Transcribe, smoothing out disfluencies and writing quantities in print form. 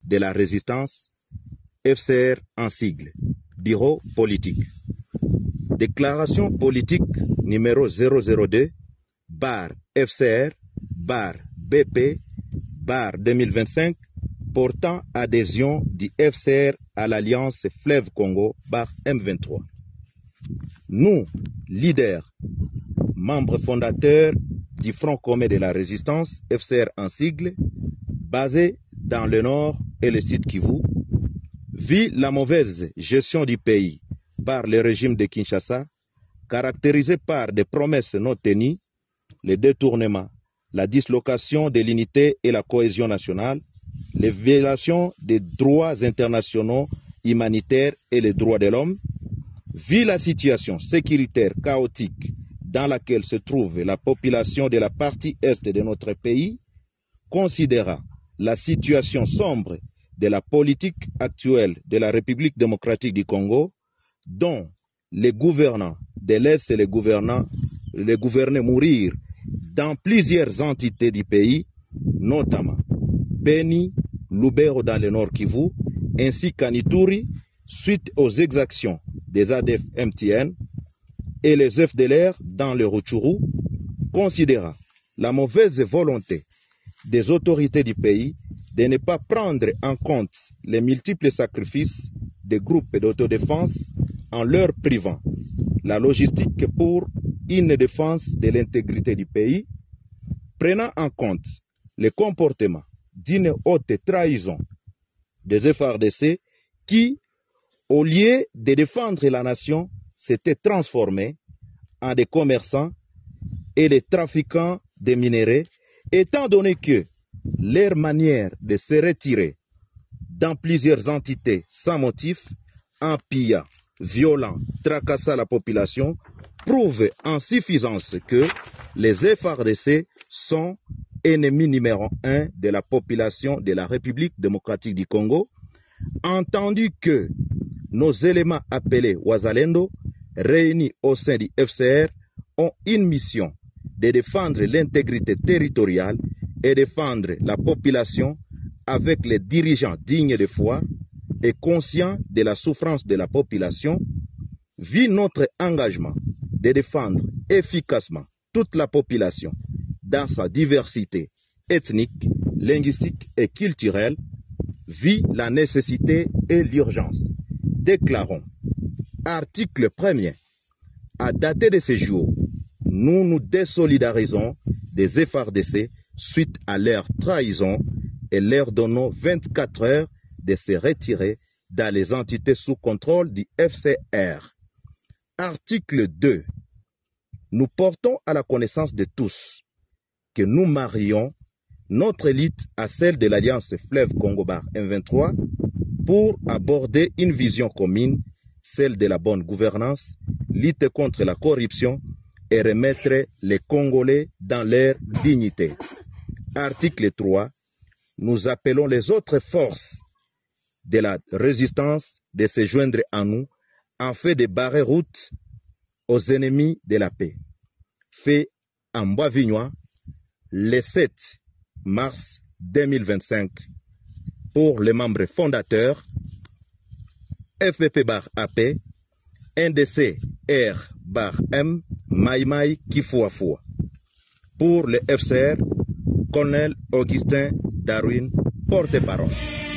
de la résistance, FCR en sigle, bureau politique. Déclaration politique numéro 002, bar FCR, bar BP, bar 2025, portant adhésion du FCR à l'Alliance Fleuve Congo, bar M23. Nous, leaders, membres fondateurs du Front commun de la résistance, FCR en sigle, basé dans le nord et le sud Kivu, vu la mauvaise gestion du pays par le régime de Kinshasa, caractérisé par des promesses non tenues, le détournement, la dislocation de l'unité et la cohésion nationale, les violations des droits internationaux humanitaires et les droits de l'homme, vu la situation sécuritaire chaotique dans laquelle se trouve la population de la partie est de notre pays, considérant la situation sombre de la politique actuelle de la République démocratique du Congo, dont les gouvernants de l'Est et les gouvernés mourir dans plusieurs entités du pays, notamment Beni, Lubero dans le Nord Kivu, ainsi qu'à Ituri, suite aux exactions des ADF MTN et les FDLR dans le Rutshuru, considérant la mauvaise volonté des autorités du pays de ne pas prendre en compte les multiples sacrifices des groupes d'autodéfense en leur privant la logistique pour une défense de l'intégrité du pays, prenant en compte le comportement d'une haute trahison des FARDC qui, au lieu de défendre la nation, s'étaient transformés en des commerçants et des trafiquants de minerais, étant donné que leur manière de se retirer dans plusieurs entités sans motif, en pillant, violant, tracassant la population, prouve en suffisance que les FARDC sont ennemis numéro 1 de la population de la République démocratique du Congo, entendu que nos éléments appelés Wazalendo, réunis au sein du FCR, ont une mission de défendre l'intégrité territoriale et défendre la population avec les dirigeants dignes de foi et conscients de la souffrance de la population, vu notre engagement de défendre efficacement toute la population dans sa diversité ethnique, linguistique et culturelle, vit la nécessité et l'urgence. Déclarons, article 1er, à dater de ce jour, nous nous désolidarisons des FARDC suite à leur trahison et leur donnons 24 heures de se retirer dans les entités sous contrôle du FCR. Article 2. Nous portons à la connaissance de tous que nous marions notre élite à celle de l'Alliance Fleuve Congo Bar M23 pour aborder une vision commune, celle de la bonne gouvernance, lutter contre la corruption et remettre les Congolais dans leur dignité. Article 3. Nous appelons les autres forces de la résistance de se joindre à nous en fait de barrer route aux ennemis de la paix. Fait en Bois-Vignois le 7 mars 2025 pour les membres fondateurs FPP bar AP, NDC R bar M, Maïmaï Kifuafua. Pour le FCR, Colonel Augustin Darwin, porte-parole.